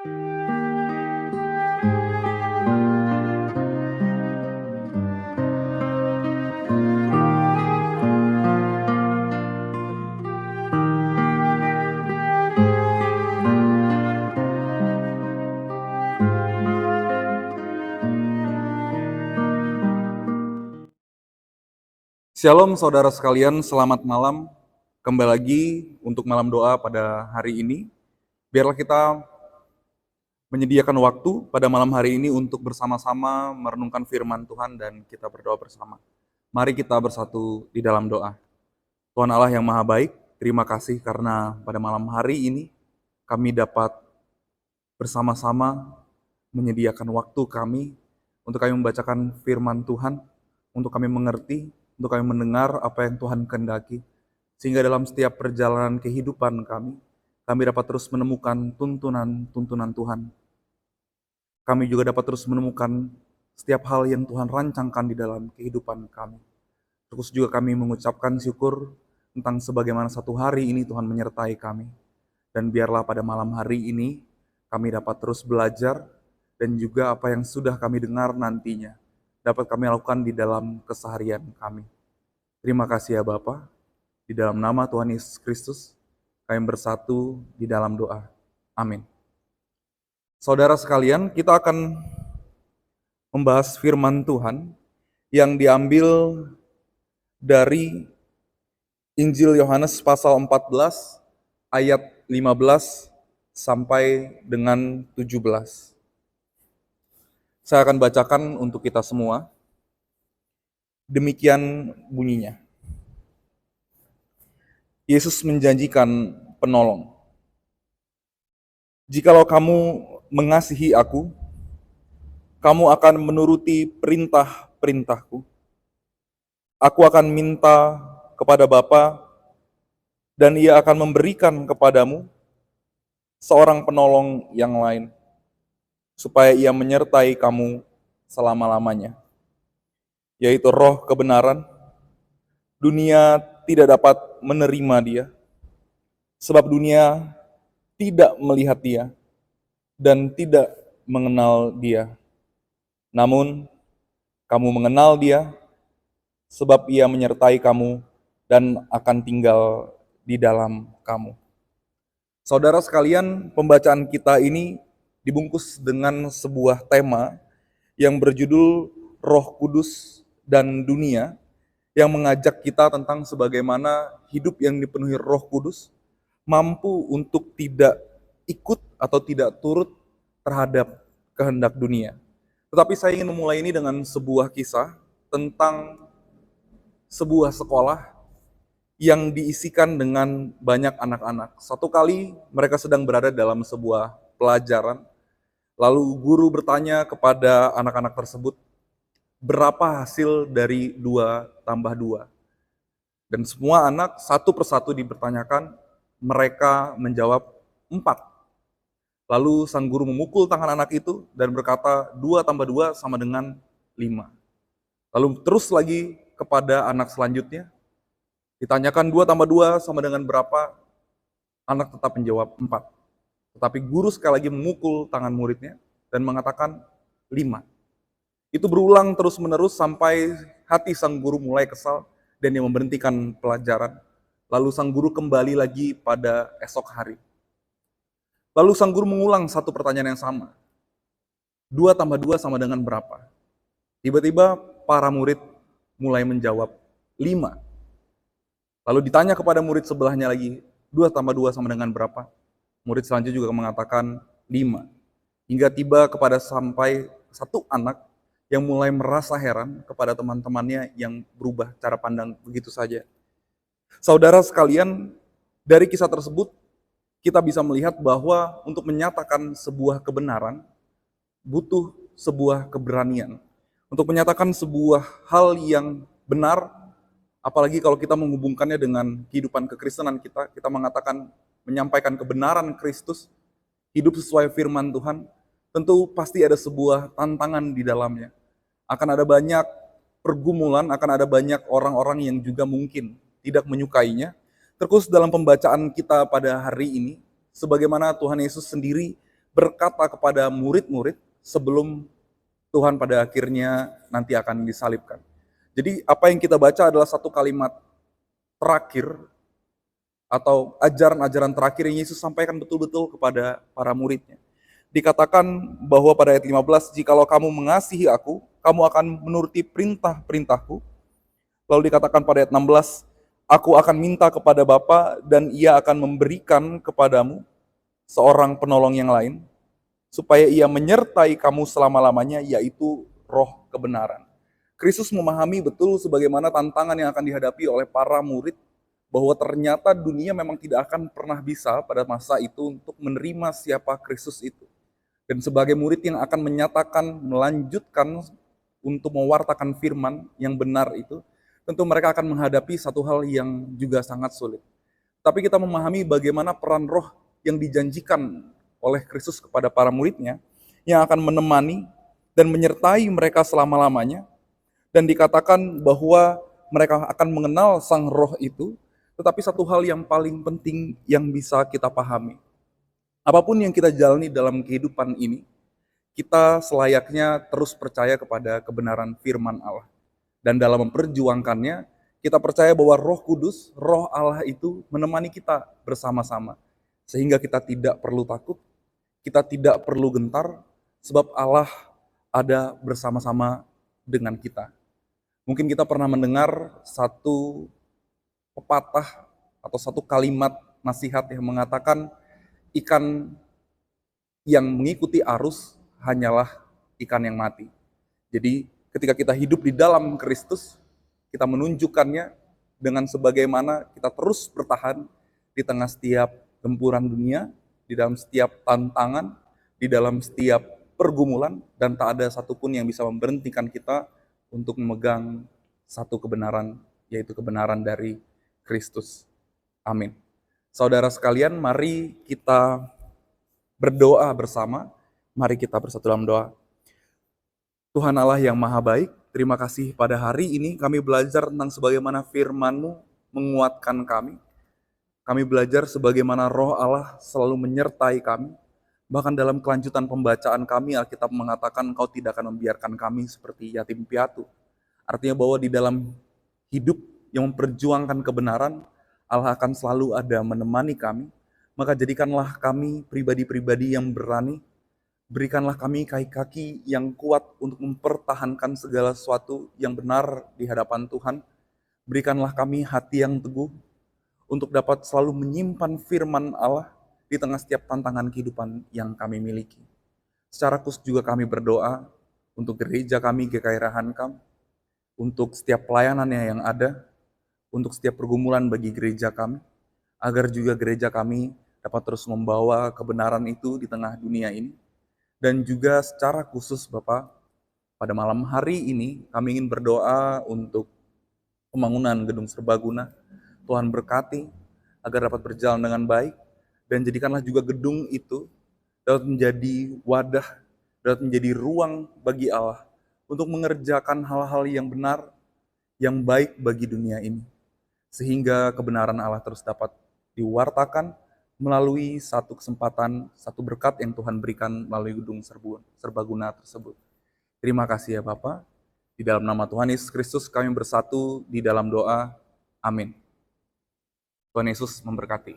Shalom saudara sekalian, selamat malam. Kembali lagi untuk malam doa pada hari ini. Biarlah kita menyediakan waktu pada malam hari ini untuk bersama-sama merenungkan firman Tuhan dan kita berdoa bersama. Mari kita bersatu di dalam doa. Tuhan Allah yang Maha Baik, terima kasih karena pada malam hari ini kami dapat bersama-sama menyediakan waktu kami untuk kami membacakan firman Tuhan, untuk kami mengerti, untuk kami mendengar apa yang Tuhan kehendaki, sehingga dalam setiap perjalanan kehidupan kami dapat terus menemukan tuntunan Tuhan. Kami juga dapat terus menemukan setiap hal yang Tuhan rancangkan di dalam kehidupan kami. Terus juga kami mengucapkan syukur tentang sebagaimana satu hari ini Tuhan menyertai kami. Dan biarlah pada malam hari ini kami dapat terus belajar dan juga apa yang sudah kami dengar nantinya dapat kami lakukan di dalam keseharian kami. Terima kasih ya Bapa. Di dalam nama Tuhan Yesus Kristus, kami bersatu di dalam doa. Amin. Saudara sekalian, kita akan membahas firman Tuhan yang diambil dari Injil Yohanes pasal 14 ayat 15 sampai dengan 17. Saya akan bacakan untuk kita semua. Demikian bunyinya. Yesus menjanjikan penolong. Jikalau kamu mengasihi aku, kamu akan menuruti perintah-perintahku. Aku akan minta kepada Bapa, dan Ia akan memberikan kepadamu seorang penolong yang lain, supaya Ia menyertai kamu selama-lamanya, yaitu Roh kebenaran. Dunia tidak dapat menerima Dia, sebab dunia tidak melihat Dia dan tidak mengenal Dia. Namun, kamu mengenal Dia, sebab Ia menyertai kamu dan akan tinggal di dalam kamu. Saudara sekalian, pembacaan kita ini dibungkus dengan sebuah tema yang berjudul Roh Kudus dan Dunia, yang mengajak kita tentang sebagaimana hidup yang dipenuhi Roh Kudus mampu untuk tidak ikut atau tidak turut terhadap kehendak dunia. Tetapi saya ingin memulai ini dengan sebuah kisah tentang sebuah sekolah yang diisikan dengan banyak anak-anak. Satu kali mereka sedang berada dalam sebuah pelajaran, lalu guru bertanya kepada anak-anak tersebut, berapa hasil dari 2 tambah 2? Dan semua anak satu persatu dipertanyakan, mereka menjawab 4. Lalu sang guru memukul tangan anak itu dan berkata, 2 tambah 2 sama dengan 5. Lalu terus lagi kepada anak selanjutnya, ditanyakan 2 tambah 2 sama dengan berapa? Anak tetap menjawab 4. Tetapi guru sekali lagi memukul tangan muridnya dan mengatakan 5. Itu berulang terus-menerus sampai hati sang guru mulai kesal dan dia memberhentikan pelajaran. Lalu sang guru kembali lagi pada esok hari. Lalu sang guru mengulang satu pertanyaan yang sama. 2 tambah 2 sama dengan berapa? Tiba-tiba para murid mulai menjawab 5. Lalu ditanya kepada murid sebelahnya lagi, 2 tambah 2 sama dengan berapa? Murid selanjutnya juga mengatakan 5. Hingga tiba kepada sampai satu anak yang mulai merasa heran kepada teman-temannya yang berubah cara pandang begitu saja. Saudara sekalian, dari kisah tersebut, kita bisa melihat bahwa untuk menyatakan sebuah kebenaran, butuh sebuah keberanian. Untuk menyatakan sebuah hal yang benar, apalagi kalau kita menghubungkannya dengan kehidupan kekristenan kita mengatakan, menyampaikan kebenaran Kristus, hidup sesuai firman Tuhan, tentu pasti ada sebuah tantangan di dalamnya. Akan ada banyak pergumulan, akan ada banyak orang-orang yang juga mungkin tidak menyukainya. Terus dalam pembacaan kita pada hari ini, sebagaimana Tuhan Yesus sendiri berkata kepada murid-murid sebelum Tuhan pada akhirnya nanti akan disalibkan. Jadi apa yang kita baca adalah satu kalimat terakhir atau ajaran-ajaran terakhir yang Yesus sampaikan betul-betul kepada para muridnya. Dikatakan bahwa pada ayat 15, jikalau kamu mengasihi aku, kamu akan menuruti perintah-perintahku. Lalu dikatakan pada ayat 16, aku akan minta kepada Bapa dan ia akan memberikan kepadamu seorang penolong yang lain, supaya ia menyertai kamu selama-lamanya, yaitu roh kebenaran. Kristus memahami betul sebagaimana tantangan yang akan dihadapi oleh para murid, bahwa ternyata dunia memang tidak akan pernah bisa pada masa itu untuk menerima siapa Kristus itu. Dan sebagai murid yang akan menyatakan, melanjutkan untuk mewartakan firman yang benar itu, tentu mereka akan menghadapi satu hal yang juga sangat sulit. Tapi kita memahami bagaimana peran roh yang dijanjikan oleh Kristus kepada para muridnya, yang akan menemani dan menyertai mereka selama-lamanya, dan dikatakan bahwa mereka akan mengenal sang roh itu. Tetapi satu hal yang paling penting yang bisa kita pahami, apapun yang kita jalani dalam kehidupan ini, kita selayaknya terus percaya kepada kebenaran firman Allah. Dan dalam memperjuangkannya, kita percaya bahwa Roh Kudus, Roh Allah itu menemani kita bersama-sama. Sehingga kita tidak perlu takut, kita tidak perlu gentar, sebab Allah ada bersama-sama dengan kita. Mungkin kita pernah mendengar satu pepatah atau satu kalimat nasihat yang mengatakan, ikan yang mengikuti arus hanyalah ikan yang mati. Jadi ketika kita hidup di dalam Kristus, kita menunjukkannya dengan sebagaimana kita terus bertahan di tengah setiap gempuran dunia, di dalam setiap tantangan, di dalam setiap pergumulan, dan tak ada satupun yang bisa memberhentikan kita untuk memegang satu kebenaran, yaitu kebenaran dari Kristus. Amin. Saudara sekalian, mari kita berdoa bersama. Mari kita bersatu dalam doa. Tuhan Allah yang maha baik, terima kasih pada hari ini kami belajar tentang sebagaimana firman-Mu menguatkan kami. Kami belajar sebagaimana roh Allah selalu menyertai kami. Bahkan dalam kelanjutan pembacaan kami, Alkitab mengatakan Engkau tidak akan membiarkan kami seperti yatim piatu. Artinya bahwa di dalam hidup yang memperjuangkan kebenaran, Allah akan selalu ada menemani kami. Maka jadikanlah kami pribadi-pribadi yang berani. Berikanlah kami kaki-kaki yang kuat untuk mempertahankan segala sesuatu yang benar di hadapan Tuhan. Berikanlah kami hati yang teguh untuk dapat selalu menyimpan firman Allah di tengah setiap tantangan kehidupan yang kami miliki. Secara khusus juga kami berdoa untuk gereja kami, GKI Rahankam, untuk setiap pelayanannya yang ada, untuk setiap pergumulan bagi gereja kami, agar juga gereja kami dapat terus membawa kebenaran itu di tengah dunia ini. Dan juga secara khusus Bapak, pada malam hari ini kami ingin berdoa untuk pembangunan gedung serbaguna. Tuhan berkati agar dapat berjalan dengan baik, dan jadikanlah juga gedung itu dapat menjadi wadah, dapat menjadi ruang bagi Allah untuk mengerjakan hal-hal yang benar, yang baik bagi dunia ini. Sehingga kebenaran Allah terus dapat diwartakan melalui satu kesempatan, satu berkat yang Tuhan berikan melalui gedung serbaguna tersebut. Terima kasih ya Bapak. Di dalam nama Tuhan Yesus Kristus kami bersatu di dalam doa. Amin. Tuhan Yesus memberkati.